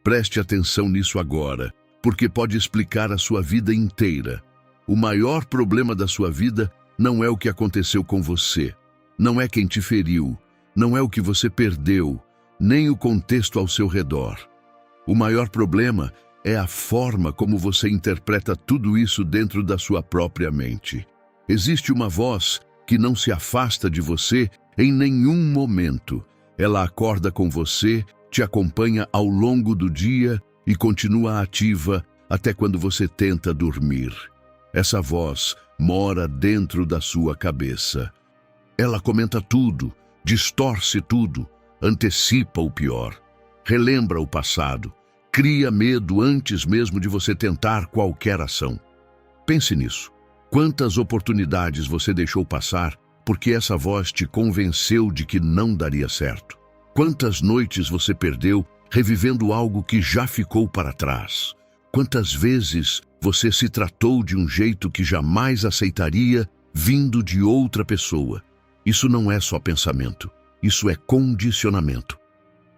Preste atenção nisso agora, porque pode explicar a sua vida inteira. O maior problema da sua vida não é o que aconteceu com você, não é quem te feriu, não é o que você perdeu, nem o contexto ao seu redor. O maior problema é a forma como você interpreta tudo isso dentro da sua própria mente. Existe uma voz que não se afasta de você em nenhum momento. Ela acorda com você, te acompanha ao longo do dia e continua ativa até quando você tenta dormir. Essa voz mora dentro da sua cabeça. Ela comenta tudo, distorce tudo, antecipa o pior, relembra o passado, cria medo antes mesmo de você tentar qualquer ação. Pense nisso. Quantas oportunidades você deixou passar porque essa voz te convenceu de que não daria certo? Quantas noites você perdeu revivendo algo que já ficou para trás? Quantas vezes você se tratou de um jeito que jamais aceitaria vindo de outra pessoa? Isso não é só pensamento, isso é condicionamento.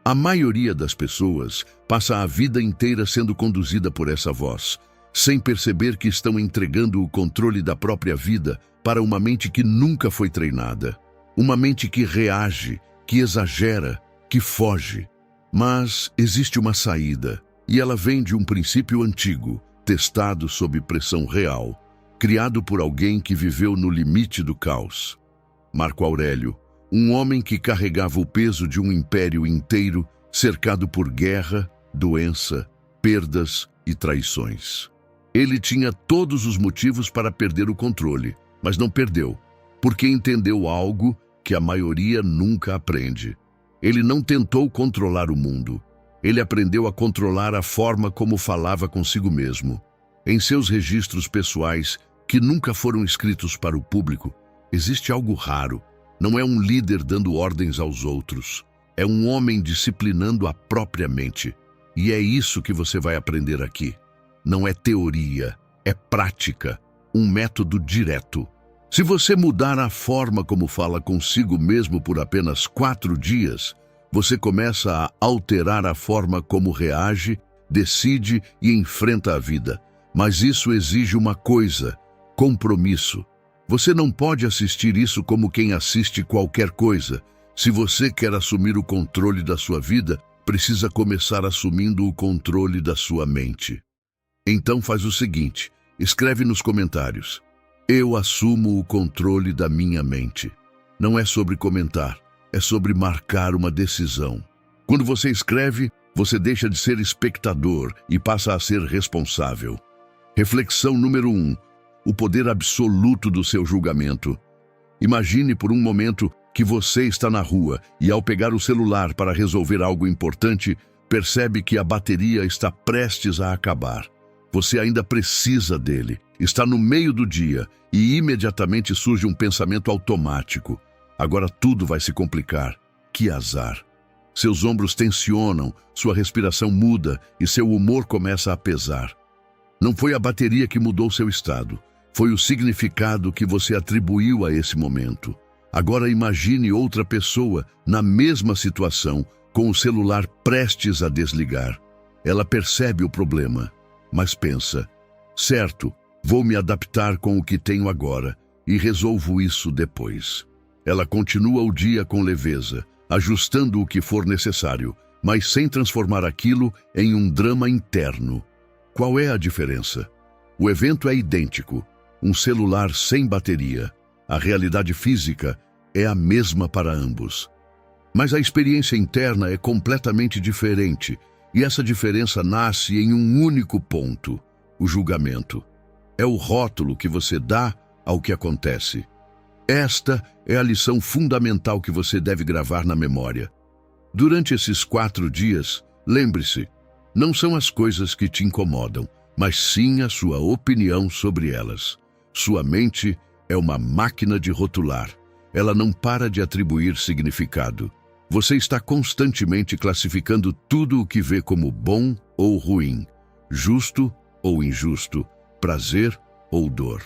A maioria das pessoas passa a vida inteira sendo conduzida por essa voz, sem perceber que estão entregando o controle da própria vida para uma mente que nunca foi treinada. Uma mente que reage, que exagera, que foge. Mas existe uma saída, e ela vem de um princípio antigo, testado sob pressão real, criado por alguém que viveu no limite do caos. Marco Aurélio, um homem que carregava o peso de um império inteiro, cercado por guerra, doença, perdas e traições. Ele tinha todos os motivos para perder o controle, mas não perdeu, porque entendeu algo que a maioria nunca aprende. Ele não tentou controlar o mundo. Ele aprendeu a controlar a forma como falava consigo mesmo. Em seus registros pessoais, que nunca foram escritos para o público, existe algo raro. Não é um líder dando ordens aos outros. É um homem disciplinando a própria mente. E é isso que você vai aprender aqui. Não é teoria, é prática, um método direto. Se você mudar a forma como fala consigo mesmo por apenas 4 dias, você começa a alterar a forma como reage, decide e enfrenta a vida. Mas isso exige uma coisa: compromisso. Você não pode assistir isso como quem assiste qualquer coisa. Se você quer assumir o controle da sua vida, precisa começar assumindo o controle da sua mente. Então faz o seguinte, escreve nos comentários: eu assumo o controle da minha mente. Não é sobre comentar, é sobre marcar uma decisão. Quando você escreve, você deixa de ser espectador e passa a ser responsável. Reflexão número 1. O poder absoluto do seu julgamento. Imagine por um momento que você está na rua e, ao pegar o celular para resolver algo importante, percebe que a bateria está prestes a acabar. Você ainda precisa dele, está no meio do dia e imediatamente surge um pensamento automático. Agora tudo vai se complicar. Que azar! Seus ombros tensionam, sua respiração muda e seu humor começa a pesar. Não foi a bateria que mudou seu estado, foi o significado que você atribuiu a esse momento. Agora imagine outra pessoa na mesma situação, com o celular prestes a desligar. Ela percebe o problema, mas pensa: certo, vou me adaptar com o que tenho agora e resolvo isso depois. Ela continua o dia com leveza, ajustando o que for necessário, mas sem transformar aquilo em um drama interno. Qual é a diferença? O evento é idêntico, um celular sem bateria. A realidade física é a mesma para ambos. Mas a experiência interna é completamente diferente, e essa diferença nasce em um único ponto: o julgamento. É o rótulo que você dá ao que acontece. Esta é a lição fundamental que você deve gravar na memória. Durante esses 4 dias, lembre-se, não são as coisas que te incomodam, mas sim a sua opinião sobre elas. Sua mente é uma máquina de rotular. Ela não para de atribuir significado. Você está constantemente classificando tudo o que vê como bom ou ruim, justo ou injusto, prazer ou dor.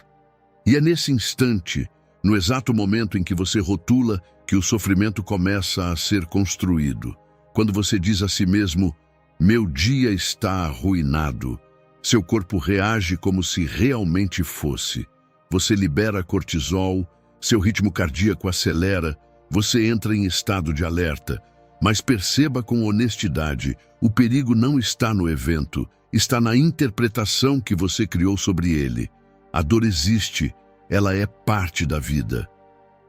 E é nesse instante, no exato momento em que você rotula, que o sofrimento começa a ser construído. Quando você diz a si mesmo: Meu dia está arruinado. Seu corpo reage como se realmente fosse. Você libera cortisol, seu ritmo cardíaco acelera, você entra em estado de alerta. Mas perceba com honestidade, o perigo não está no evento, está na interpretação que você criou sobre ele. A dor existe, ela é parte da vida.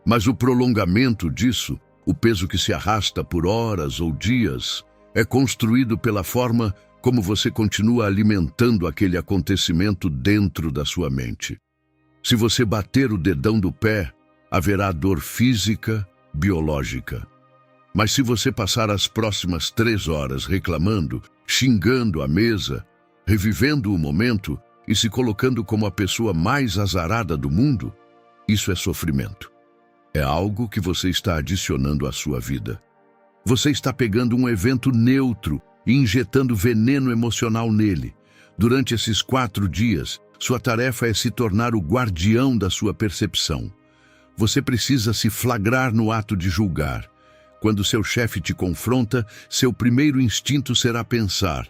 Mas o prolongamento disso, o peso que se arrasta por horas ou dias, é construído pela forma como você continua alimentando aquele acontecimento dentro da sua mente. Se você bater o dedão do pé, haverá dor física, biológica. Mas se você passar as próximas 3 horas reclamando, xingando a mesa, revivendo o momento e se colocando como a pessoa mais azarada do mundo, isso é sofrimento. É algo que você está adicionando à sua vida. Você está pegando um evento neutro e injetando veneno emocional nele. Durante esses 4 dias, sua tarefa é se tornar o guardião da sua percepção. Você precisa se flagrar no ato de julgar. Quando seu chefe te confronta, seu primeiro instinto será pensar: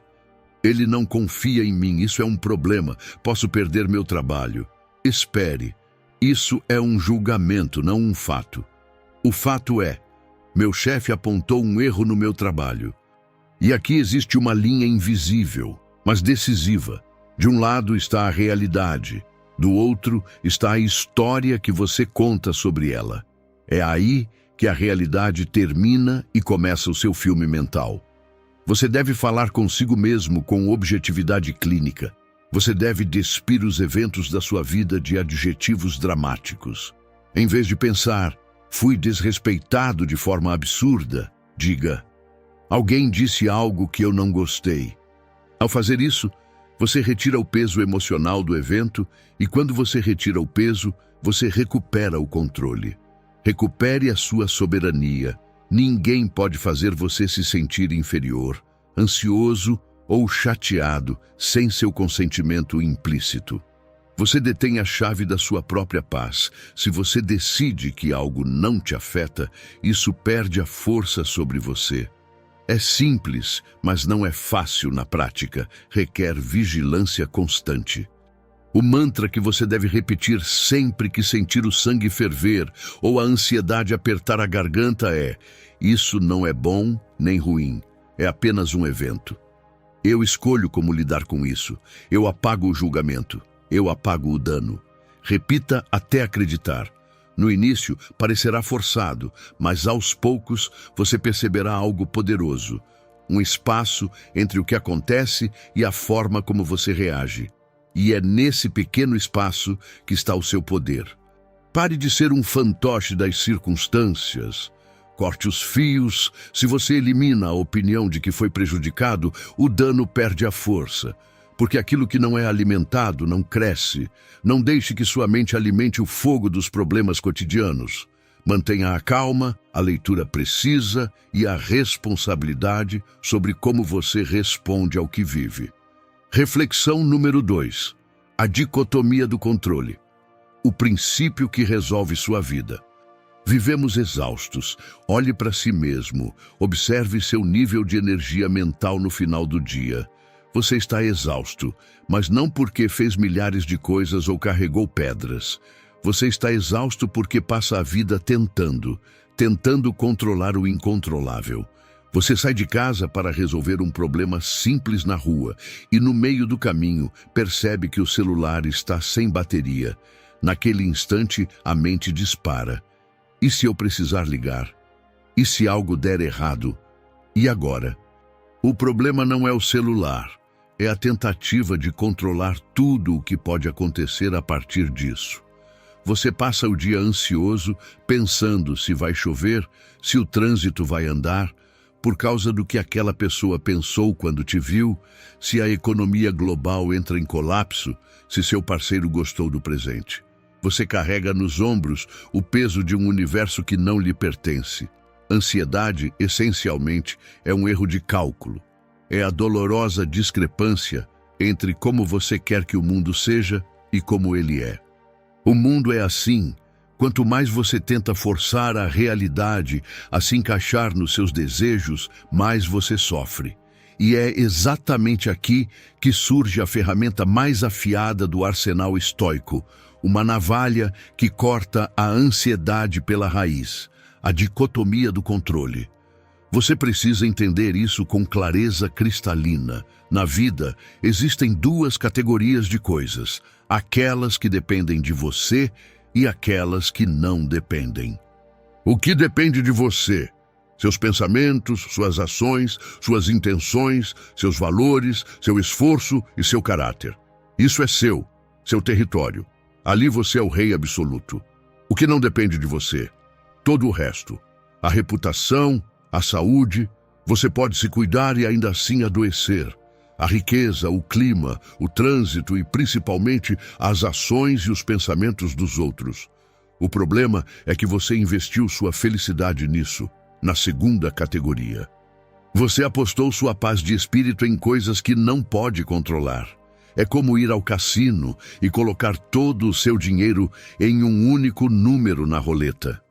ele não confia em mim, isso é um problema, posso perder meu trabalho. Espere, isso é um julgamento, não um fato. O fato é: meu chefe apontou um erro no meu trabalho. E aqui existe uma linha invisível, mas decisiva. De um lado está a realidade, do outro está a história que você conta sobre ela. É aí que a realidade termina e começa o seu filme mental. Você deve falar consigo mesmo com objetividade clínica. Você deve despir os eventos da sua vida de adjetivos dramáticos. Em vez de pensar: fui desrespeitado de forma absurda, diga: alguém disse algo que eu não gostei. Ao fazer isso, você retira o peso emocional do evento e quando você retira o peso, você recupera o controle. Recupere a sua soberania. Ninguém pode fazer você se sentir inferior, ansioso ou chateado sem seu consentimento implícito. Você detém a chave da sua própria paz. Se você decide que algo não te afeta, isso perde a força sobre você. É simples, mas não é fácil na prática. Requer vigilância constante. O mantra que você deve repetir sempre que sentir o sangue ferver ou a ansiedade apertar a garganta é: isso não é bom nem ruim, é apenas um evento. Eu escolho como lidar com isso. Eu apago o julgamento. Eu apago o dano. Repita até acreditar. No início, parecerá forçado, mas aos poucos você perceberá algo poderoso. Um espaço entre o que acontece e a forma como você reage. E é nesse pequeno espaço que está o seu poder. Pare de ser um fantoche das circunstâncias. Corte os fios. Se você elimina a opinião de que foi prejudicado, o dano perde a força. Porque aquilo que não é alimentado não cresce. Não deixe que sua mente alimente o fogo dos problemas cotidianos. Mantenha a calma, a leitura precisa e a responsabilidade sobre como você responde ao que vive. Reflexão número 2. A dicotomia do controle. O princípio que resolve sua vida. Vivemos exaustos. Olhe para si mesmo. Observe seu nível de energia mental no final do dia. Você está exausto, mas não porque fez milhares de coisas ou carregou pedras. Você está exausto porque passa a vida tentando controlar o incontrolável. Você sai de casa para resolver um problema simples na rua e no meio do caminho percebe que o celular está sem bateria. Naquele instante, a mente dispara. E se eu precisar ligar? E se algo der errado? E agora? O problema não é o celular. É a tentativa de controlar tudo o que pode acontecer a partir disso. Você passa o dia ansioso, pensando se vai chover, se o trânsito vai andar, por causa do que aquela pessoa pensou quando te viu, se a economia global entra em colapso, se seu parceiro gostou do presente. Você carrega nos ombros o peso de um universo que não lhe pertence. Ansiedade, essencialmente, é um erro de cálculo. É a dolorosa discrepância entre como você quer que o mundo seja e como ele é. O mundo é assim. Quanto mais você tenta forçar a realidade a se encaixar nos seus desejos, mais você sofre. E é exatamente aqui que surge a ferramenta mais afiada do arsenal estoico, uma navalha que corta a ansiedade pela raiz, a dicotomia do controle. Você precisa entender isso com clareza cristalina. Na vida, existem duas categorias de coisas: aquelas que dependem de você e aquelas que não dependem. O que depende de você? Seus pensamentos, suas ações, suas intenções, seus valores, seu esforço e seu caráter. Isso é seu território. Ali você é o rei absoluto. O que não depende de você? Todo o resto. A reputação, a saúde, você pode se cuidar e ainda assim adoecer. A riqueza, o clima, o trânsito e principalmente as ações e os pensamentos dos outros. O problema é que você investiu sua felicidade nisso, na segunda categoria. Você apostou sua paz de espírito em coisas que não pode controlar. É como ir ao cassino e colocar todo o seu dinheiro em um único número na roleta.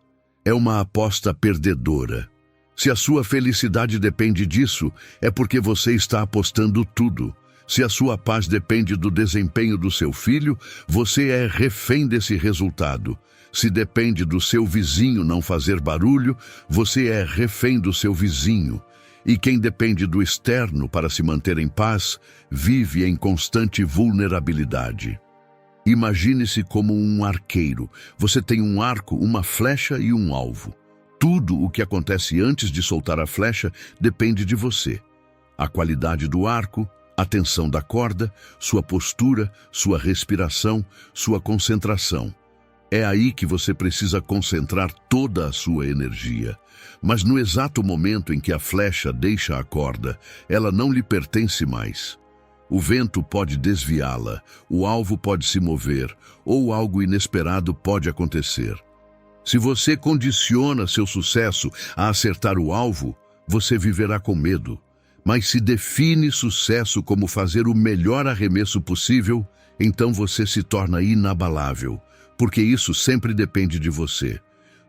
É uma aposta perdedora. Se a sua felicidade depende disso, é porque você está apostando tudo. Se a sua paz depende do desempenho do seu filho, você é refém desse resultado. Se depende do seu vizinho não fazer barulho, você é refém do seu vizinho. E quem depende do externo para se manter em paz, vive em constante vulnerabilidade. Imagine-se como um arqueiro. Você tem um arco, uma flecha e um alvo. Tudo o que acontece antes de soltar a flecha depende de você. A qualidade do arco, a tensão da corda, sua postura, sua respiração, sua concentração. É aí que você precisa concentrar toda a sua energia. Mas no exato momento em que a flecha deixa a corda, ela não lhe pertence mais. O vento pode desviá-la, o alvo pode se mover, ou algo inesperado pode acontecer. Se você condiciona seu sucesso a acertar o alvo, você viverá com medo. Mas se define sucesso como fazer o melhor arremesso possível, então você se torna inabalável, porque isso sempre depende de você.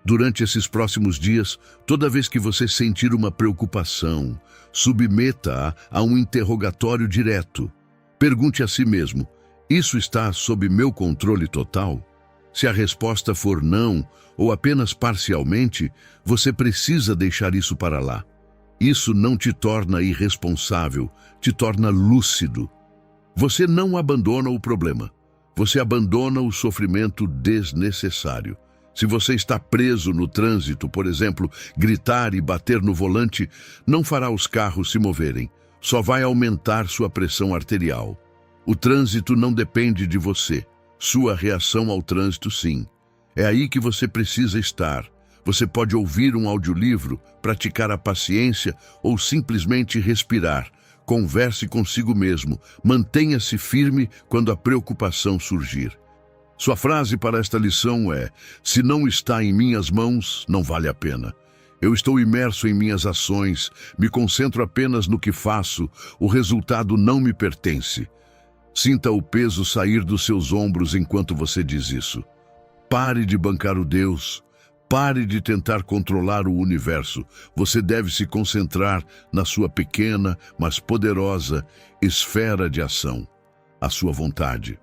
Durante esses próximos dias, toda vez que você sentir uma preocupação, submeta-a a um interrogatório direto. Pergunte a si mesmo: isso está sob meu controle total? Se a resposta for não, ou apenas parcialmente, você precisa deixar isso para lá. Isso não te torna irresponsável, te torna lúcido. Você não abandona o problema. Você abandona o sofrimento desnecessário. Se você está preso no trânsito, por exemplo, gritar e bater no volante não fará os carros se moverem, só vai aumentar sua pressão arterial. O trânsito não depende de você, sua reação ao trânsito sim. É aí que você precisa estar. Você pode ouvir um audiolivro, praticar a paciência ou simplesmente respirar. Converse consigo mesmo, mantenha-se firme quando a preocupação surgir. Sua frase para esta lição é: se não está em minhas mãos, não vale a pena. Eu estou imerso em minhas ações, me concentro apenas no que faço, o resultado não me pertence. Sinta o peso sair dos seus ombros enquanto você diz isso. Pare de bancar o Deus, pare de tentar controlar o universo. Você deve se concentrar na sua pequena, mas poderosa esfera de ação, a sua vontade.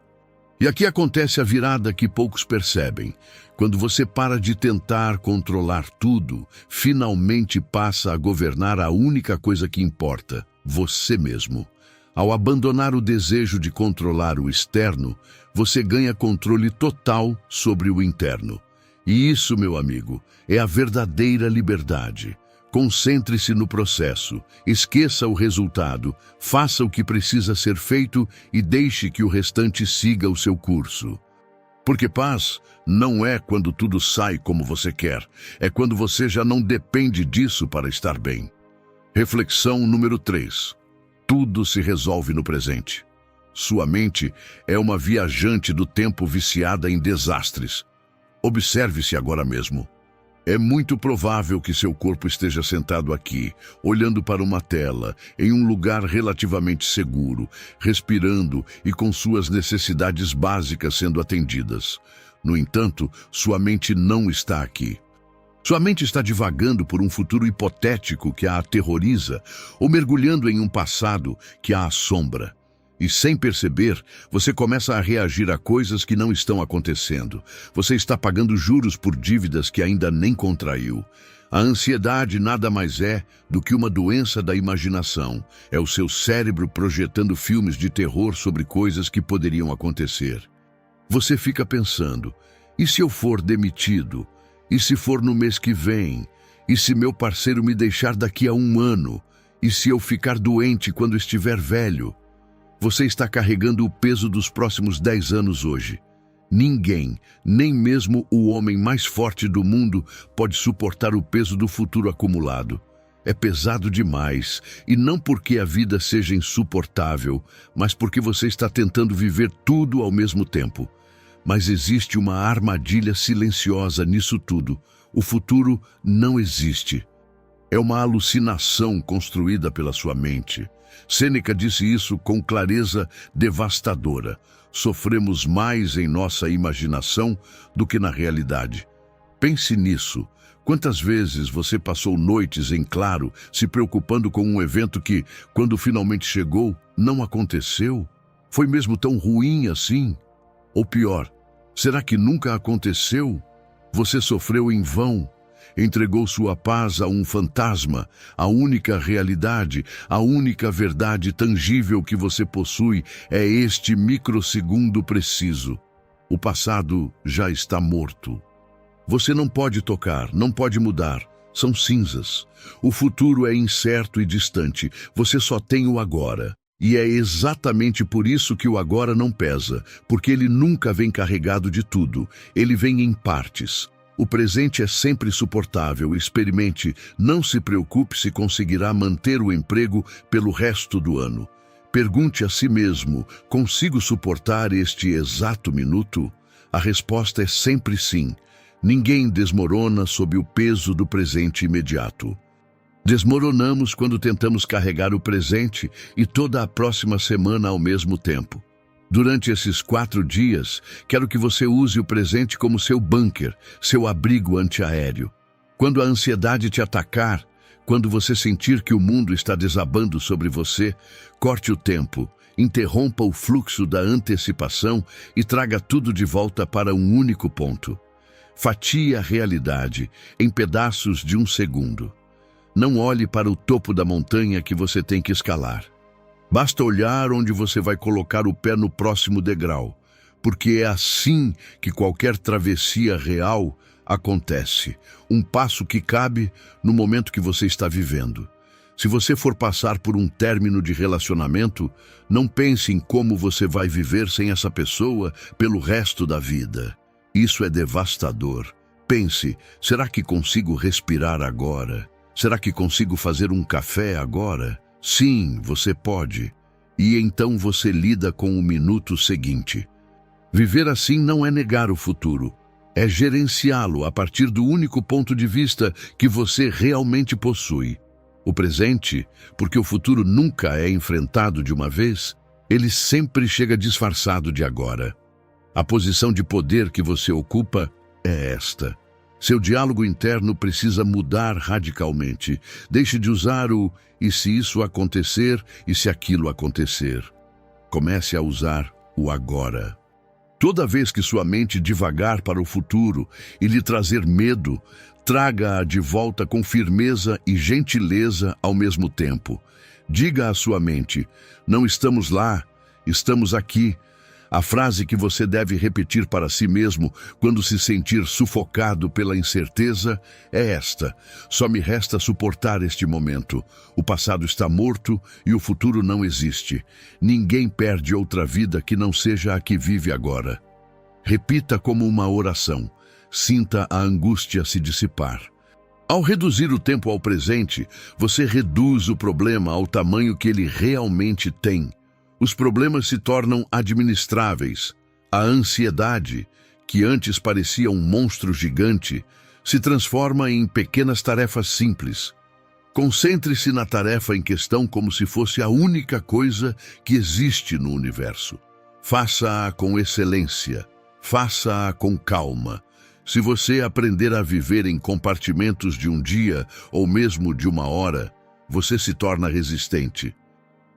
E aqui acontece a virada que poucos percebem. Quando você para de tentar controlar tudo, finalmente passa a governar a única coisa que importa, você mesmo. Ao abandonar o desejo de controlar o externo, você ganha controle total sobre o interno. E isso, meu amigo, é a verdadeira liberdade. Concentre-se no processo, esqueça o resultado, faça o que precisa ser feito e deixe que o restante siga o seu curso. Porque paz não é quando tudo sai como você quer, é quando você já não depende disso para estar bem. Reflexão número 3. Tudo se resolve no presente. Sua mente é uma viajante do tempo viciada em desastres. Observe-se agora mesmo. É muito provável que seu corpo esteja sentado aqui, olhando para uma tela, em um lugar relativamente seguro, respirando e com suas necessidades básicas sendo atendidas. No entanto, sua mente não está aqui. Sua mente está divagando por um futuro hipotético que a aterroriza ou mergulhando em um passado que a assombra. E sem perceber, você começa a reagir a coisas que não estão acontecendo. Você está pagando juros por dívidas que ainda nem contraiu. A ansiedade nada mais é do que uma doença da imaginação. É o seu cérebro projetando filmes de terror sobre coisas que poderiam acontecer. Você fica pensando, e se eu for demitido? E se for no mês que vem? E se meu parceiro me deixar daqui a 1 ano? E se eu ficar doente quando estiver velho? Você está carregando o peso dos próximos 10 anos hoje. Ninguém, nem mesmo o homem mais forte do mundo, pode suportar o peso do futuro acumulado. É pesado demais, e não porque a vida seja insuportável, mas porque você está tentando viver tudo ao mesmo tempo. Mas existe uma armadilha silenciosa nisso tudo. O futuro não existe. É uma alucinação construída pela sua mente. Sêneca disse isso com clareza devastadora. Sofremos mais em nossa imaginação do que na realidade. Pense nisso. Quantas vezes você passou noites em claro, se preocupando com um evento que, quando finalmente chegou, não aconteceu? Foi mesmo tão ruim assim? Ou pior, será que nunca aconteceu? Você sofreu em vão. Entregou sua paz a um fantasma, a única realidade, a única verdade tangível que você possui é este microsegundo preciso. O passado já está morto. Você não pode tocar, não pode mudar. São cinzas. O futuro é incerto e distante. Você só tem o agora. E é exatamente por isso que o agora não pesa, porque ele nunca vem carregado de tudo. Ele vem em partes. O presente é sempre suportável. Experimente, não se preocupe se conseguirá manter o emprego pelo resto do ano. Pergunte a si mesmo, consigo suportar este exato minuto? A resposta é sempre sim. Ninguém desmorona sob o peso do presente imediato. Desmoronamos quando tentamos carregar o presente e toda a próxima semana ao mesmo tempo. Durante esses 4 dias, quero que você use o presente como seu bunker, seu abrigo antiaéreo. Quando a ansiedade te atacar, quando você sentir que o mundo está desabando sobre você, corte o tempo, interrompa o fluxo da antecipação e traga tudo de volta para um único ponto. Fatie a realidade em pedaços de 1 segundo. Não olhe para o topo da montanha que você tem que escalar. Basta olhar onde você vai colocar o pé no próximo degrau, porque é assim que qualquer travessia real acontece. Um passo que cabe no momento que você está vivendo. Se você for passar por um término de relacionamento, não pense em como você vai viver sem essa pessoa pelo resto da vida. Isso é devastador. Pense, será que consigo respirar agora? Será que consigo fazer um café agora? Sim, você pode. E então você lida com o minuto seguinte. Viver assim não é negar o futuro. É gerenciá-lo a partir do único ponto de vista que você realmente possui. O presente, porque o futuro nunca é enfrentado de uma vez, ele sempre chega disfarçado de agora. A posição de poder que você ocupa é esta. Seu diálogo interno precisa mudar radicalmente. Deixe de usar o "e se isso acontecer, e se aquilo acontecer". Comece a usar o agora. Toda vez que sua mente divagar para o futuro e lhe trazer medo, traga-a de volta com firmeza e gentileza ao mesmo tempo. Diga à sua mente, não estamos lá, estamos aqui. A frase que você deve repetir para si mesmo quando se sentir sufocado pela incerteza é esta: só me resta suportar este momento. O passado está morto e o futuro não existe. Ninguém perde outra vida que não seja a que vive agora. Repita como uma oração. Sinta a angústia se dissipar. Ao reduzir o tempo ao presente, você reduz o problema ao tamanho que ele realmente tem. Os problemas se tornam administráveis. A ansiedade, que antes parecia um monstro gigante, se transforma em pequenas tarefas simples. Concentre-se na tarefa em questão como se fosse a única coisa que existe no universo. Faça-a com excelência. Faça-a com calma. Se você aprender a viver em compartimentos de um dia ou mesmo de uma hora, você se torna resistente.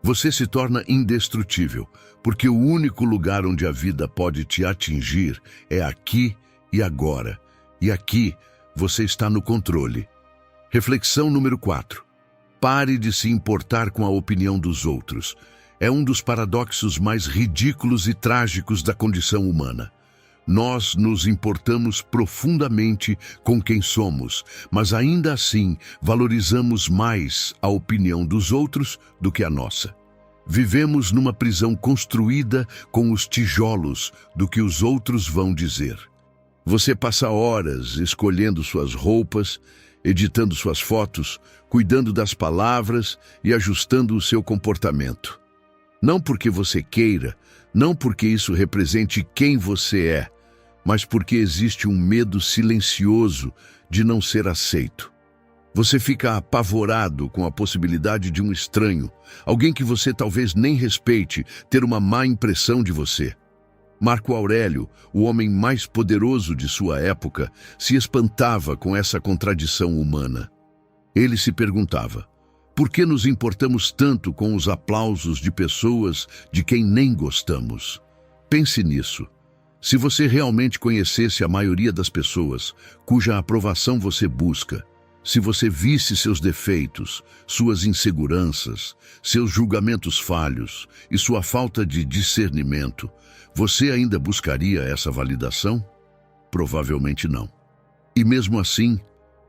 Você se torna indestrutível, porque o único lugar onde a vida pode te atingir é aqui e agora. E aqui você está no controle. Reflexão número 4. Pare de se importar com a opinião dos outros. É um dos paradoxos mais ridículos e trágicos da condição humana. Nós nos importamos profundamente com quem somos, mas ainda assim valorizamos mais a opinião dos outros do que a nossa. Vivemos numa prisão construída com os tijolos do que os outros vão dizer. Você passa horas escolhendo suas roupas, editando suas fotos, cuidando das palavras e ajustando o seu comportamento. Não porque você queira, não porque isso represente quem você é, mas porque existe um medo silencioso de não ser aceito. Você fica apavorado com a possibilidade de um estranho, alguém que você talvez nem respeite, ter uma má impressão de você. Marco Aurélio, o homem mais poderoso de sua época, se espantava com essa contradição humana. Ele se perguntava: por que nos importamos tanto com os aplausos de pessoas de quem nem gostamos? Pense nisso. Se você realmente conhecesse a maioria das pessoas cuja aprovação você busca, se você visse seus defeitos, suas inseguranças, seus julgamentos falhos e sua falta de discernimento, você ainda buscaria essa validação? Provavelmente não. E mesmo assim,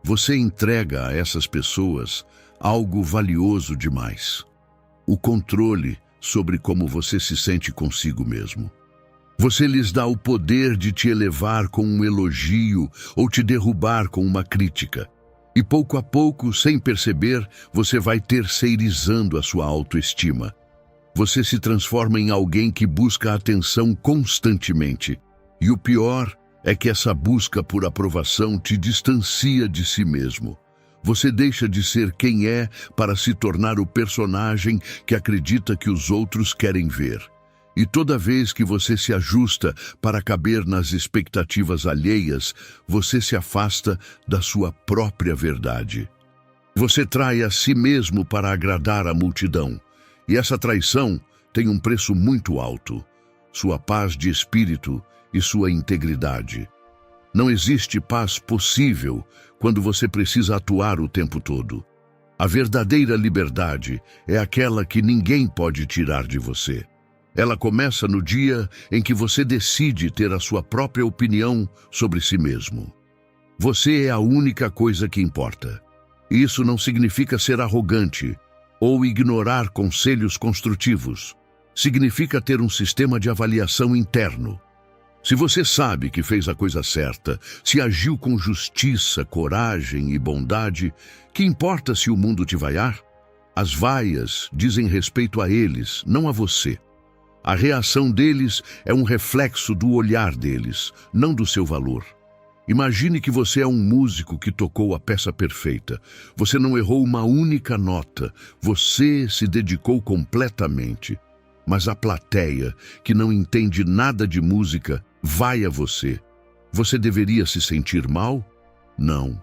você entrega a essas pessoas algo valioso demais: o controle sobre como você se sente consigo mesmo. Você lhes dá o poder de te elevar com um elogio ou te derrubar com uma crítica. E pouco a pouco, sem perceber, você vai terceirizando a sua autoestima. Você se transforma em alguém que busca atenção constantemente. E o pior é que essa busca por aprovação te distancia de si mesmo. Você deixa de ser quem é para se tornar o personagem que acredita que os outros querem ver. E toda vez que você se ajusta para caber nas expectativas alheias, você se afasta da sua própria verdade. Você trai a si mesmo para agradar a multidão. E essa traição tem um preço muito alto: sua paz de espírito e sua integridade. Não existe paz possível quando você precisa atuar o tempo todo. A verdadeira liberdade é aquela que ninguém pode tirar de você. Ela começa no dia em que você decide ter a sua própria opinião sobre si mesmo. Você é a única coisa que importa. Isso não significa ser arrogante ou ignorar conselhos construtivos. Significa ter um sistema de avaliação interno. Se você sabe que fez a coisa certa, se agiu com justiça, coragem e bondade, que importa se o mundo te vaiar? As vaias dizem respeito a eles, não a você. A reação deles é um reflexo do olhar deles, não do seu valor. Imagine que você é um músico que tocou a peça perfeita. Você não errou uma única nota. Você se dedicou completamente. Mas a plateia, que não entende nada de música, vai a você. Você deveria se sentir mal? Não.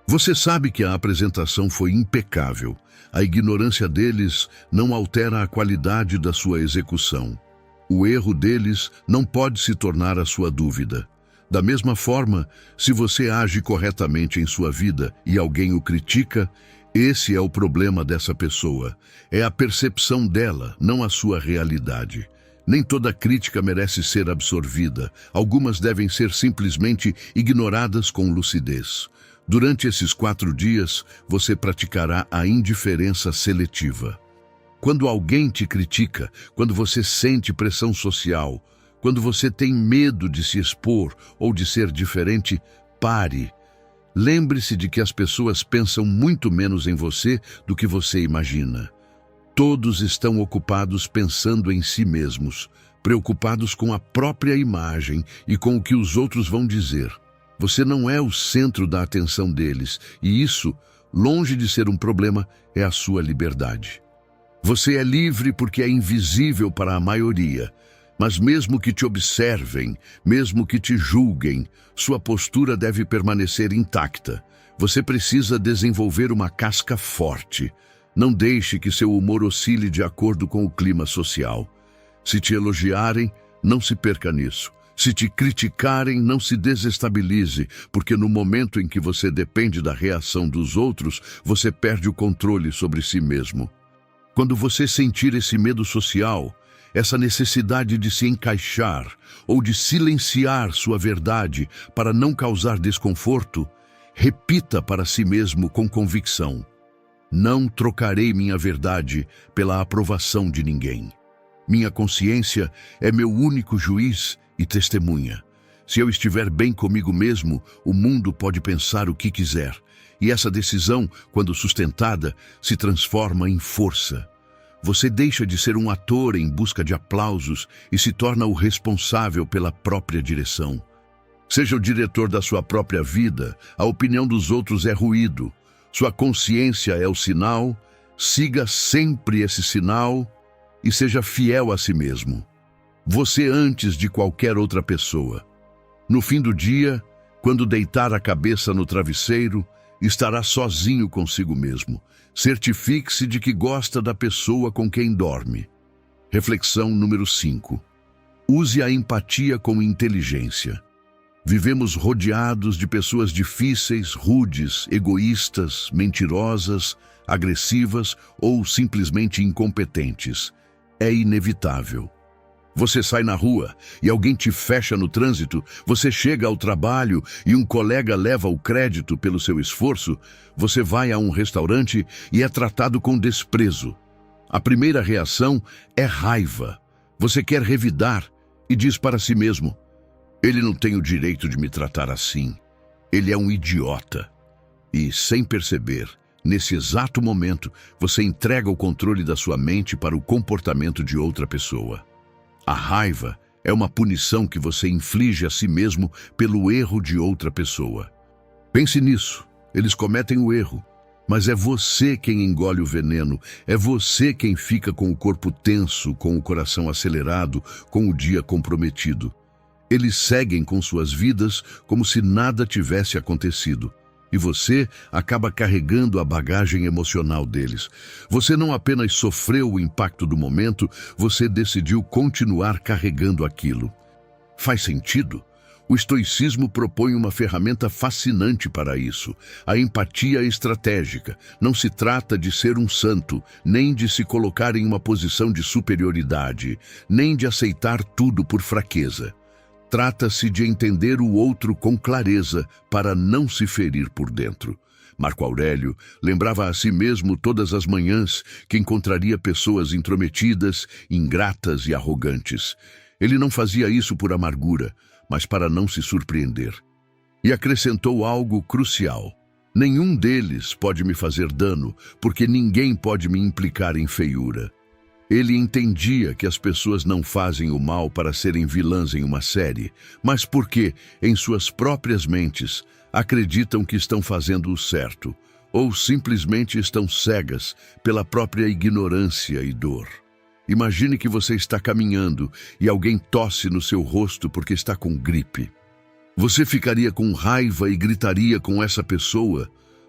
Você sabe que a apresentação foi impecável. A ignorância deles não altera a qualidade da sua execução. O erro deles não pode se tornar a sua dúvida. Da mesma forma, se você age corretamente em sua vida e alguém o critica, esse é o problema dessa pessoa. É a percepção dela, não a sua realidade. Nem toda crítica merece ser absorvida. Algumas devem ser simplesmente ignoradas com lucidez. Durante esses 4 dias, você praticará a indiferença seletiva. Quando alguém te critica, quando você sente pressão social, quando você tem medo de se expor ou de ser diferente, pare. Lembre-se de que as pessoas pensam muito menos em você do que você imagina. Todos estão ocupados pensando em si mesmos, preocupados com a própria imagem e com o que os outros vão dizer. Você não é o centro da atenção deles, e isso, longe de ser um problema, é a sua liberdade. Você é livre porque é invisível para a maioria. Mas mesmo que te observem, mesmo que te julguem, sua postura deve permanecer intacta. Você precisa desenvolver uma casca forte. Não deixe que seu humor oscile de acordo com o clima social. Se te elogiarem, não se perca nisso. Se te criticarem, não se desestabilize, porque no momento em que você depende da reação dos outros, você perde o controle sobre si mesmo. Quando você sentir esse medo social, essa necessidade de se encaixar ou de silenciar sua verdade para não causar desconforto, repita para si mesmo com convicção: não trocarei minha verdade pela aprovação de ninguém. Minha consciência é meu único juiz e testemunha. Se eu estiver bem comigo mesmo, o mundo pode pensar o que quiser. E essa decisão, quando sustentada, se transforma em força. Você deixa de ser um ator em busca de aplausos e se torna o responsável pela própria direção. Seja o diretor da sua própria vida, a opinião dos outros é ruído. Sua consciência é o sinal, siga sempre esse sinal e seja fiel a si mesmo. Você antes de qualquer outra pessoa. No fim do dia, quando deitar a cabeça no travesseiro, estará sozinho consigo mesmo. Certifique-se de que gosta da pessoa com quem dorme. Reflexão número 5. Use a empatia com inteligência. Vivemos rodeados de pessoas difíceis, rudes, egoístas, mentirosas, agressivas ou simplesmente incompetentes. É inevitável. Você sai na rua e alguém te fecha no trânsito, você chega ao trabalho e um colega leva o crédito pelo seu esforço, você vai a um restaurante e é tratado com desprezo. A primeira reação é raiva. Você quer revidar e diz para si mesmo: ele não tem o direito de me tratar assim. Ele é um idiota. E, sem perceber, nesse exato momento, você entrega o controle da sua mente para o comportamento de outra pessoa. A raiva é uma punição que você inflige a si mesmo pelo erro de outra pessoa. Pense nisso. Eles cometem o erro, mas é você quem engole o veneno, é você quem fica com o corpo tenso, com o coração acelerado, com o dia comprometido. Eles seguem com suas vidas como se nada tivesse acontecido. E você acaba carregando a bagagem emocional deles. Você não apenas sofreu o impacto do momento, você decidiu continuar carregando aquilo. Faz sentido? O estoicismo propõe uma ferramenta fascinante para isso: a empatia estratégica. Não se trata de ser um santo, nem de se colocar em uma posição de superioridade, nem de aceitar tudo por fraqueza. Trata-se de entender o outro com clareza para não se ferir por dentro. Marco Aurélio lembrava a si mesmo todas as manhãs que encontraria pessoas intrometidas, ingratas e arrogantes. Ele não fazia isso por amargura, mas para não se surpreender. E acrescentou algo crucial: nenhum deles pode me fazer dano, porque ninguém pode me implicar em feiura. Ele entendia que as pessoas não fazem o mal para serem vilãs em uma série, mas porque, em suas próprias mentes, acreditam que estão fazendo o certo, ou simplesmente estão cegas pela própria ignorância e dor. Imagine que você está caminhando e alguém tosse no seu rosto porque está com gripe. Você ficaria com raiva e gritaria com essa pessoa?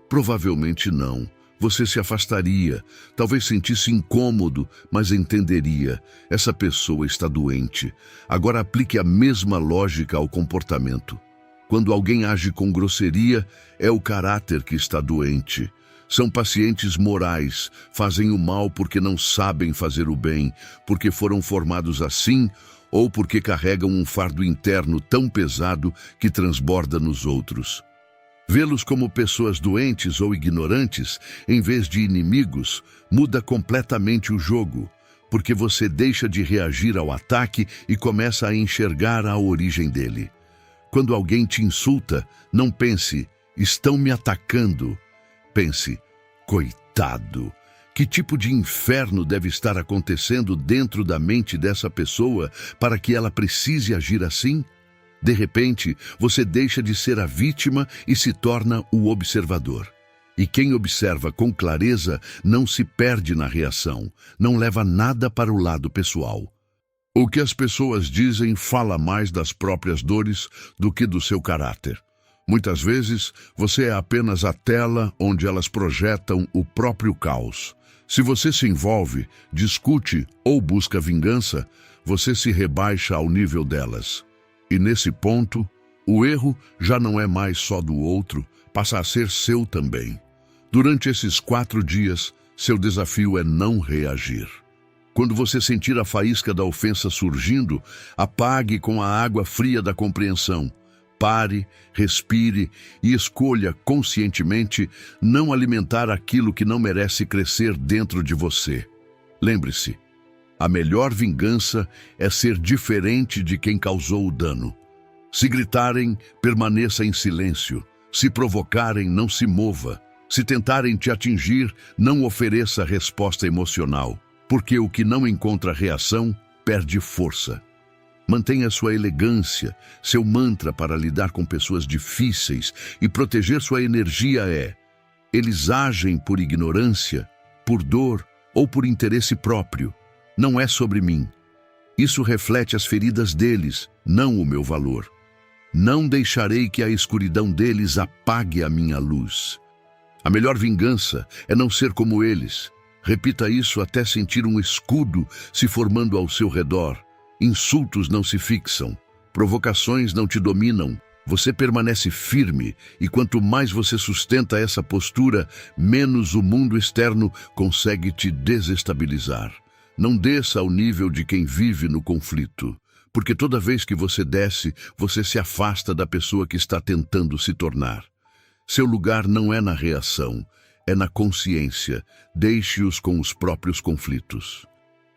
Provavelmente não. Você se afastaria, talvez sentisse incômodo, mas entenderia: essa pessoa está doente. Agora aplique a mesma lógica ao comportamento. Quando alguém age com grosseria, é o caráter que está doente. São pacientes morais, fazem o mal porque não sabem fazer o bem, porque foram formados assim ou porque carregam um fardo interno tão pesado que transborda nos outros. Vê-los como pessoas doentes ou ignorantes, em vez de inimigos, muda completamente o jogo, porque você deixa de reagir ao ataque e começa a enxergar a origem dele. Quando alguém te insulta, não pense: estão me atacando. Pense: coitado. Que tipo de inferno deve estar acontecendo dentro da mente dessa pessoa para que ela precise agir assim? De repente, você deixa de ser a vítima e se torna o observador. E quem observa com clareza não se perde na reação, não leva nada para o lado pessoal. O que as pessoas dizem fala mais das próprias dores do que do seu caráter. Muitas vezes, você é apenas a tela onde elas projetam o próprio caos. Se você se envolve, discute ou busca vingança, você se rebaixa ao nível delas. E nesse ponto, o erro já não é mais só do outro, passa a ser seu também. Durante esses 4 dias, seu desafio é não reagir. Quando você sentir a faísca da ofensa surgindo, apague com a água fria da compreensão. Pare, respire e escolha conscientemente não alimentar aquilo que não merece crescer dentro de você. Lembre-se, a melhor vingança é ser diferente de quem causou o dano. Se gritarem, permaneça em silêncio. Se provocarem, não se mova. Se tentarem te atingir, não ofereça resposta emocional, porque o que não encontra reação perde força. Mantenha sua elegância, seu mantra para lidar com pessoas difíceis e proteger sua energia é: eles agem por ignorância, por dor ou por interesse próprio. Não é sobre mim. Isso reflete as feridas deles, não o meu valor. Não deixarei que a escuridão deles apague a minha luz. A melhor vingança é não ser como eles. Repita isso até sentir um escudo se formando ao seu redor. Insultos não se fixam, provocações não te dominam, você permanece firme e quanto mais você sustenta essa postura, menos o mundo externo consegue te desestabilizar. Não desça ao nível de quem vive no conflito, porque toda vez que você desce, você se afasta da pessoa que está tentando se tornar. Seu lugar não é na reação, é na consciência. Deixe-os com os próprios conflitos.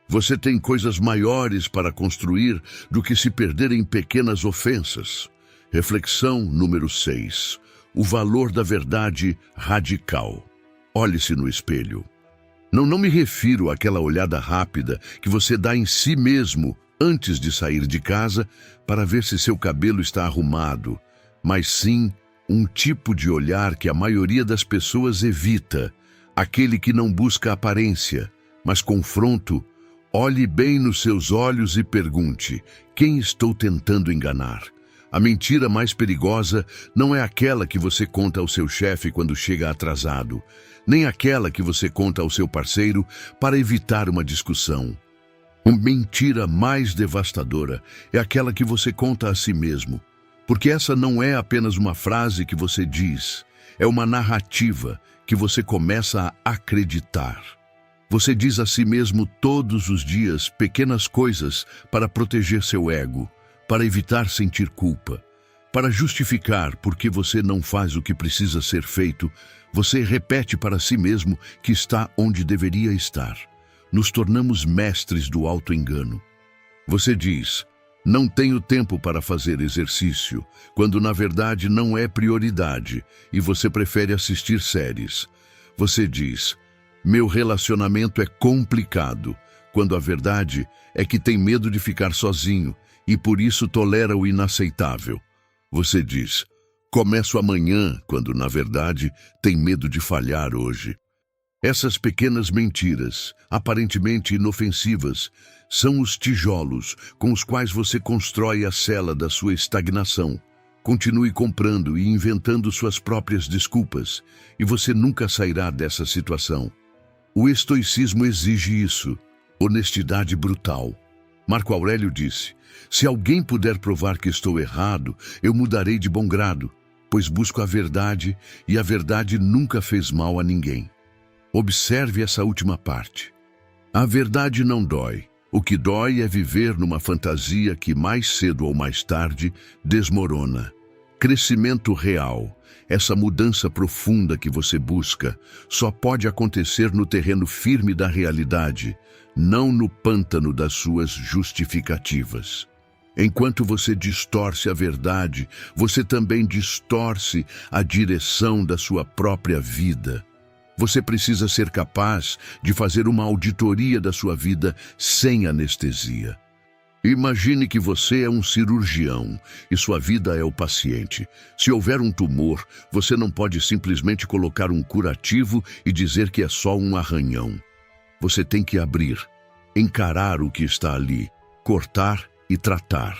Você tem coisas maiores para construir do que se perder em pequenas ofensas. Reflexão número 6. O valor da verdade radical. Olhe-se no espelho. Não me refiro àquela olhada rápida que você dá em si mesmo antes de sair de casa para ver se seu cabelo está arrumado, mas sim um tipo de olhar que a maioria das pessoas evita, aquele que não busca aparência, mas confronto. Olhe bem nos seus olhos e pergunte: quem estou tentando enganar? A mentira mais perigosa não é aquela que você conta ao seu chefe quando chega atrasado, nem aquela que você conta ao seu parceiro para evitar uma discussão. A mentira mais devastadora é aquela que você conta a si mesmo, porque essa não é apenas uma frase que você diz, é uma narrativa que você começa a acreditar. Você diz a si mesmo todos os dias pequenas coisas para proteger seu ego, para evitar sentir culpa, para justificar por que você não faz o que precisa ser feito. Você repete para si mesmo que está onde deveria estar. Nos tornamos mestres do auto-engano. Você diz: não tenho tempo para fazer exercício, quando na verdade não é prioridade e você prefere assistir séries. Você diz: meu relacionamento é complicado, quando a verdade é que tem medo de ficar sozinho e por isso tolera o inaceitável. Você diz: começo amanhã, quando na verdade tem medo de falhar hoje. Essas pequenas mentiras, aparentemente inofensivas, são os tijolos com os quais você constrói a cela da sua estagnação. Continue comprando e inventando suas próprias desculpas, e você nunca sairá dessa situação. O estoicismo exige isso, honestidade brutal. Marco Aurélio disse: se alguém puder provar que estou errado, eu mudarei de bom grado, pois busco a verdade e a verdade nunca fez mal a ninguém. Observe essa última parte. A verdade não dói. O que dói é viver numa fantasia que mais cedo ou mais tarde desmorona. Crescimento real, essa mudança profunda que você busca, só pode acontecer no terreno firme da realidade, não no pântano das suas justificativas. Enquanto você distorce a verdade, você também distorce a direção da sua própria vida. Você precisa ser capaz de fazer uma auditoria da sua vida sem anestesia. Imagine que você é um cirurgião e sua vida é o paciente. Se houver um tumor, você não pode simplesmente colocar um curativo e dizer que é só um arranhão. Você tem que abrir, encarar o que está ali, cortar e tratar.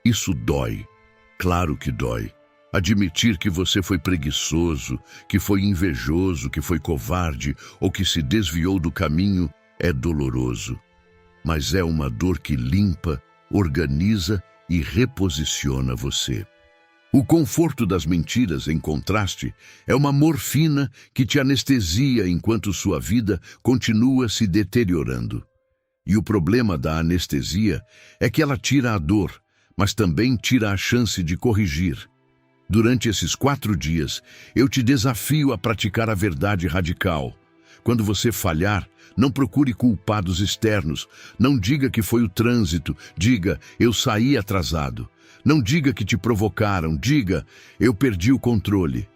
Isso dói. Claro que dói. Admitir que você foi preguiçoso, que foi invejoso, que foi covarde ou que se desviou do caminho é doloroso. Mas é uma dor que limpa, organiza e reposiciona você. O conforto das mentiras, em contraste, é uma morfina que te anestesia enquanto sua vida continua se deteriorando. E o problema da anestesia é que ela tira a dor, mas também tira a chance de corrigir. Durante esses 4 dias, eu te desafio a praticar a verdade radical. Quando você falhar, não procure culpados externos. Não diga que foi o trânsito. Diga, eu saí atrasado. Não diga que te provocaram. Diga, eu perdi o controle.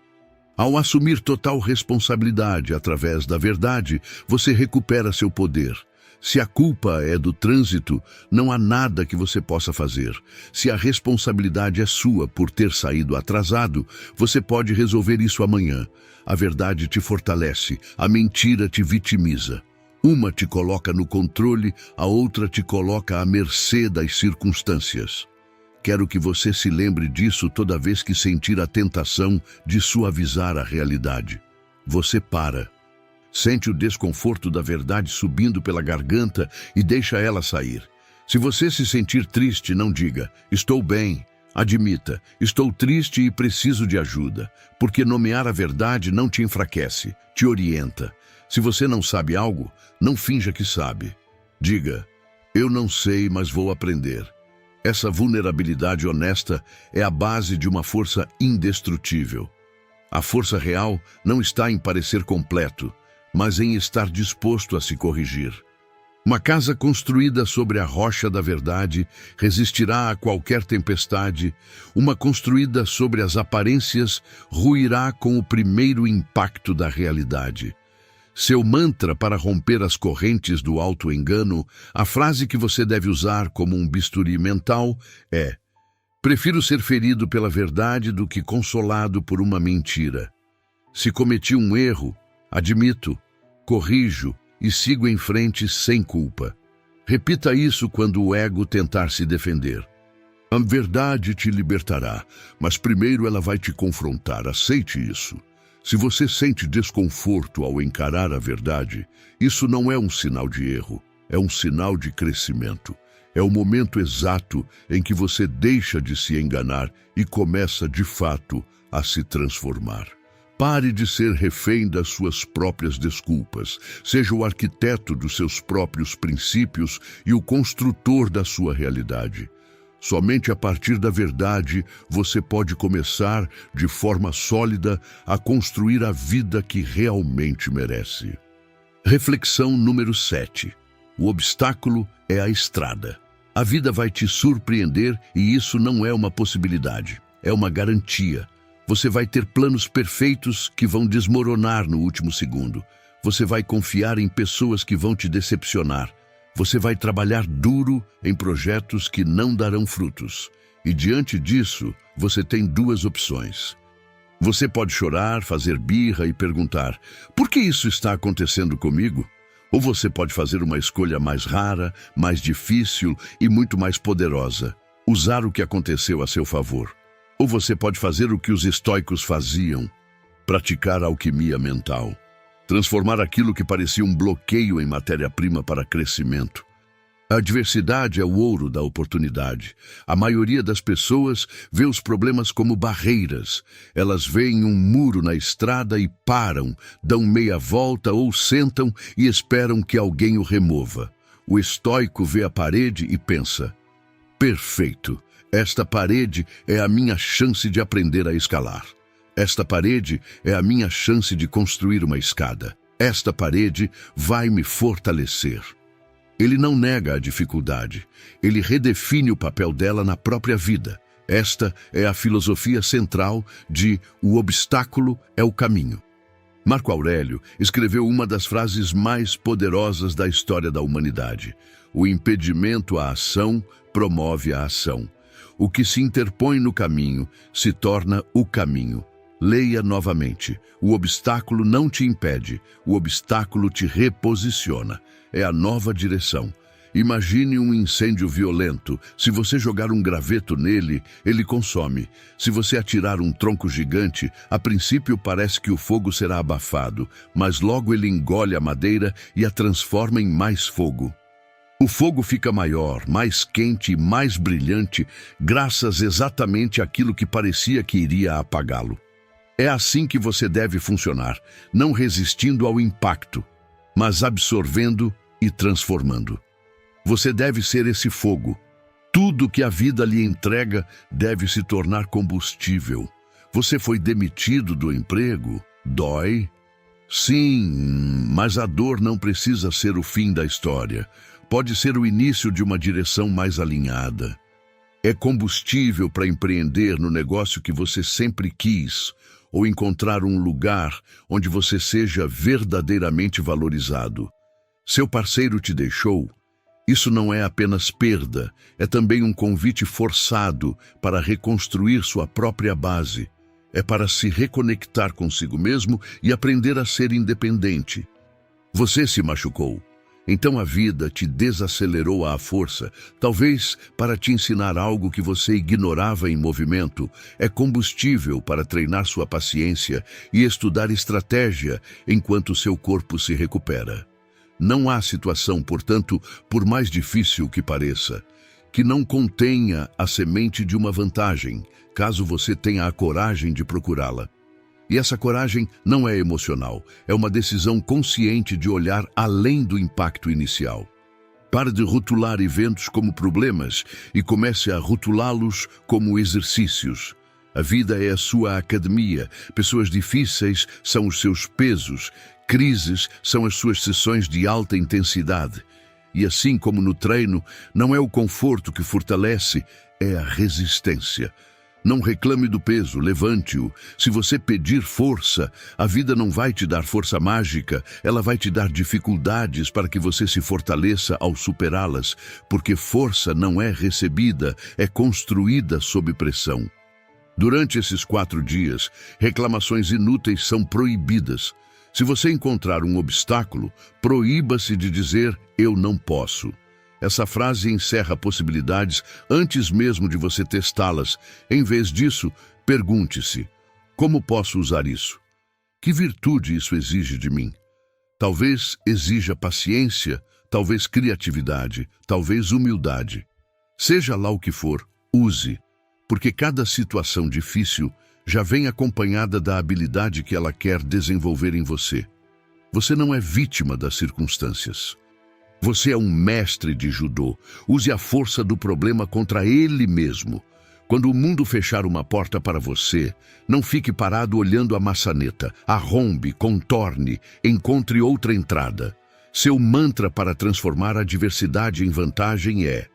Ao assumir total responsabilidade através da verdade, você recupera seu poder. Se a culpa é do trânsito, não há nada que você possa fazer. Se a responsabilidade é sua por ter saído atrasado, você pode resolver isso amanhã. A verdade te fortalece, a mentira te vitimiza. Uma te coloca no controle, a outra te coloca à mercê das circunstâncias. Quero que você se lembre disso toda vez que sentir a tentação de suavizar a realidade. Você para. Sente o desconforto da verdade subindo pela garganta e deixa ela sair. Se você se sentir triste, não diga, estou bem. Admita, estou triste e preciso de ajuda, porque nomear a verdade não te enfraquece, te orienta. Se você não sabe algo, não finja que sabe. Diga, eu não sei, mas vou aprender. Essa vulnerabilidade honesta é a base de uma força indestrutível. A força real não está em parecer completo, mas em estar disposto a se corrigir. Uma casa construída sobre a rocha da verdade resistirá a qualquer tempestade. Uma construída sobre as aparências ruirá com o primeiro impacto da realidade. Seu mantra para romper as correntes do auto-engano, a frase que você deve usar como um bisturi mental é: prefiro ser ferido pela verdade do que consolado por uma mentira. Se cometi um erro, admito, corrijo e sigo em frente sem culpa. Repita isso quando o ego tentar se defender. A verdade te libertará, mas primeiro ela vai te confrontar. Aceite isso. Se você sente desconforto ao encarar a verdade, isso não é um sinal de erro, é um sinal de crescimento. É o momento exato em que você deixa de se enganar e começa de fato a se transformar. Pare de ser refém das suas próprias desculpas. Seja o arquiteto dos seus próprios princípios e o construtor da sua realidade. Somente a partir da verdade você pode começar, de forma sólida, a construir a vida que realmente merece. Reflexão número 7. O obstáculo é a estrada. A vida vai te surpreender e isso não é uma possibilidade, é uma garantia. Você vai ter planos perfeitos que vão desmoronar no último segundo. Você vai confiar em pessoas que vão te decepcionar. Você vai trabalhar duro em projetos que não darão frutos. E diante disso, você tem 2 opções. Você pode chorar, fazer birra e perguntar: por que isso está acontecendo comigo? Ou você pode fazer uma escolha mais rara, mais difícil e muito mais poderosa. Usar o que aconteceu a seu favor. Ou você pode fazer o que os estoicos faziam, praticar alquimia mental, transformar aquilo que parecia um bloqueio em matéria-prima para crescimento. A adversidade é o ouro da oportunidade. A maioria das pessoas vê os problemas como barreiras. Elas veem um muro na estrada e param, dão meia volta ou sentam e esperam que alguém o remova. O estoico vê a parede e pensa: perfeito. Esta parede é a minha chance de aprender a escalar. Esta parede é a minha chance de construir uma escada. Esta parede vai me fortalecer. Ele não nega a dificuldade. Ele redefine o papel dela na própria vida. Esta é a filosofia central de o obstáculo é o caminho. Marco Aurélio escreveu uma das frases mais poderosas da história da humanidade. O impedimento à ação promove a ação. O que se interpõe no caminho se torna o caminho. Leia novamente. O obstáculo não te impede, o obstáculo te reposiciona. É a nova direção. Imagine um incêndio violento. Se você jogar um graveto nele, ele consome. Se você atirar um tronco gigante, a princípio parece que o fogo será abafado, mas logo ele engole a madeira e a transforma em mais fogo. O fogo fica maior, mais quente e mais brilhante, graças exatamente àquilo que parecia que iria apagá-lo. É assim que você deve funcionar, não resistindo ao impacto, mas absorvendo e transformando. Você deve ser esse fogo. Tudo que a vida lhe entrega deve se tornar combustível. Você foi demitido do emprego? Dói? Sim, mas a dor não precisa ser o fim da história. Pode ser o início de uma direção mais alinhada. É combustível para empreender no negócio que você sempre quis, ou encontrar um lugar onde você seja verdadeiramente valorizado. Seu parceiro te deixou? Isso não é apenas perda, é também um convite forçado para reconstruir sua própria base. É para se reconectar consigo mesmo e aprender a ser independente. Você se machucou. Então a vida te desacelerou à força, talvez para te ensinar algo que você ignorava em movimento. É combustível para treinar sua paciência e estudar estratégia enquanto seu corpo se recupera. Não há situação, portanto, por mais difícil que pareça, que não contenha a semente de uma vantagem, caso você tenha a coragem de procurá-la. E essa coragem não é emocional, é uma decisão consciente de olhar além do impacto inicial. Pare de rotular eventos como problemas e comece a rotulá-los como exercícios. A vida é a sua academia, pessoas difíceis são os seus pesos, crises são as suas sessões de alta intensidade. E assim como no treino, não é o conforto que fortalece, é a resistência. Não reclame do peso, levante-o. Se você pedir força, a vida não vai te dar força mágica, ela vai te dar dificuldades para que você se fortaleça ao superá-las, porque força não é recebida, é construída sob pressão. Durante esses 4 dias, reclamações inúteis são proibidas. Se você encontrar um obstáculo, proíba-se de dizer "eu não posso". Essa frase encerra possibilidades antes mesmo de você testá-las. Em vez disso, pergunte-se: como posso usar isso? Que virtude isso exige de mim? Talvez exija paciência, talvez criatividade, talvez humildade. Seja lá o que for, use, porque cada situação difícil já vem acompanhada da habilidade que ela quer desenvolver em você. Você não é vítima das circunstâncias. Você é um mestre de judô. Use a força do problema contra ele mesmo. Quando o mundo fechar uma porta para você, não fique parado olhando a maçaneta. Arrombe, contorne, encontre outra entrada. Seu mantra para transformar a adversidade em vantagem é: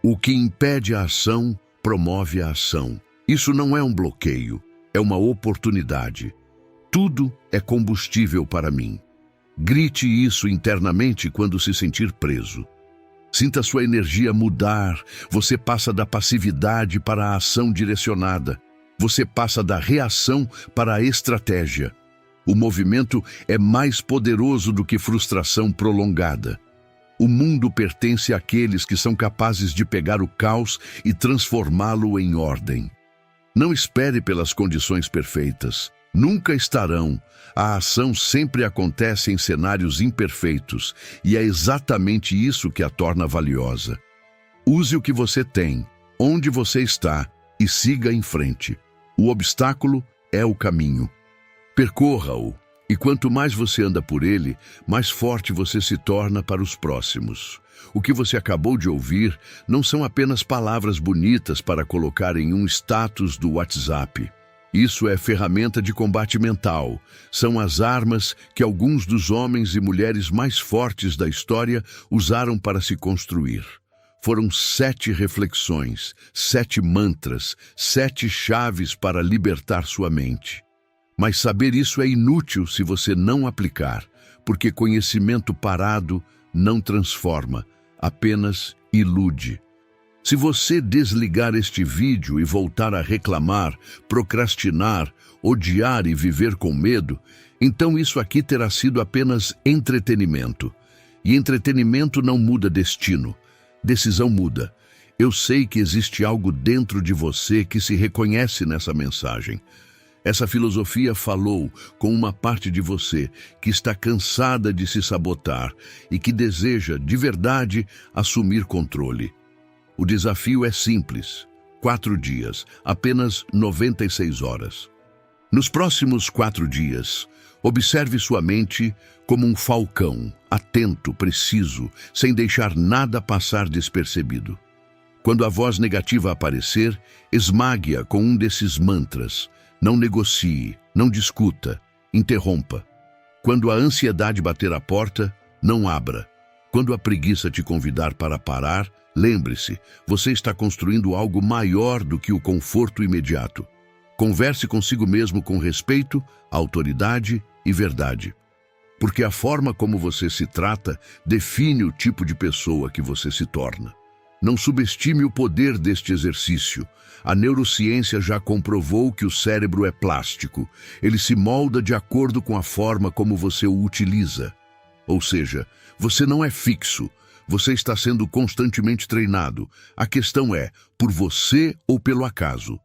o que impede a ação, promove a ação. Isso não é um bloqueio, é uma oportunidade. Tudo é combustível para mim. Grite isso internamente quando se sentir preso. Sinta sua energia mudar. Você passa da passividade para a ação direcionada. Você passa da reação para a estratégia. O movimento é mais poderoso do que frustração prolongada. O mundo pertence àqueles que são capazes de pegar o caos e transformá-lo em ordem. Não espere pelas condições perfeitas. Nunca estarão. A ação sempre acontece em cenários imperfeitos, e é exatamente isso que a torna valiosa. Use o que você tem, onde você está, e siga em frente. O obstáculo é o caminho. Percorra-o, e quanto mais você anda por ele, mais forte você se torna para os próximos. O que você acabou de ouvir não são apenas palavras bonitas para colocar em um status do WhatsApp. Isso é ferramenta de combate mental. São as armas que alguns dos homens e mulheres mais fortes da história usaram para se construir. Foram 7 reflexões, 7 mantras, 7 chaves para libertar sua mente. Mas saber isso é inútil se você não aplicar, porque conhecimento parado não transforma, apenas ilude. Se você desligar este vídeo e voltar a reclamar, procrastinar, odiar e viver com medo, então isso aqui terá sido apenas entretenimento. E entretenimento não muda destino. Decisão muda. Eu sei que existe algo dentro de você que se reconhece nessa mensagem. Essa filosofia falou com uma parte de você que está cansada de se sabotar e que deseja, de verdade, assumir controle. O desafio é simples. 4 dias, apenas 96 horas. Nos próximos 4 dias, observe sua mente como um falcão, atento, preciso, sem deixar nada passar despercebido. Quando a voz negativa aparecer, esmague-a com um desses mantras. Não negocie, não discuta, interrompa. Quando a ansiedade bater à porta, não abra. Quando a preguiça te convidar para parar, lembre-se, você está construindo algo maior do que o conforto imediato. Converse consigo mesmo com respeito, autoridade e verdade. Porque a forma como você se trata define o tipo de pessoa que você se torna. Não subestime o poder deste exercício. A neurociência já comprovou que o cérebro é plástico. Ele se molda de acordo com a forma como você o utiliza. Ou seja, você não é fixo. Você está sendo constantemente treinado. A questão é, por você ou pelo acaso?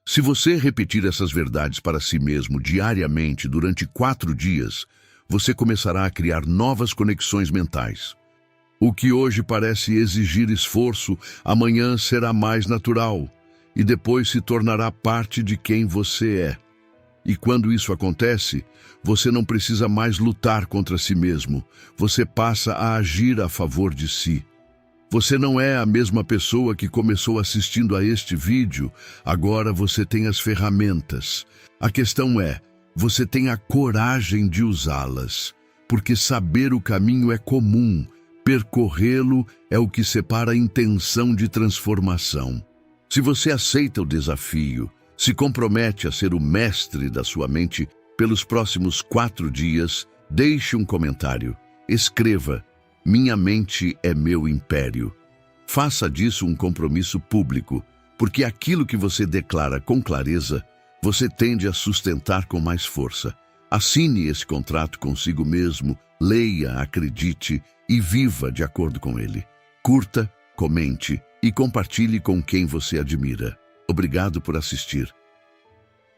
Se você repetir essas verdades para si mesmo diariamente durante 4 dias, você começará a criar novas conexões mentais. O que hoje parece exigir esforço, amanhã será mais natural e depois se tornará parte de quem você é. E quando isso acontece, você não precisa mais lutar contra si mesmo, você passa a agir a favor de si. Você não é a mesma pessoa que começou assistindo a este vídeo, agora você tem as ferramentas. A questão é, você tem a coragem de usá-las, porque saber o caminho é comum. Percorrê-lo é o que separa a intenção de transformação. Se você aceita o desafio, se compromete a ser o mestre da sua mente pelos próximos 4 dias, deixe um comentário. Escreva: minha mente é meu império. Faça disso um compromisso público, porque aquilo que você declara com clareza, você tende a sustentar com mais força. Assine esse contrato consigo mesmo, leia, acredite e viva de acordo com ele. Curta, comente e compartilhe com quem você admira. Obrigado por assistir.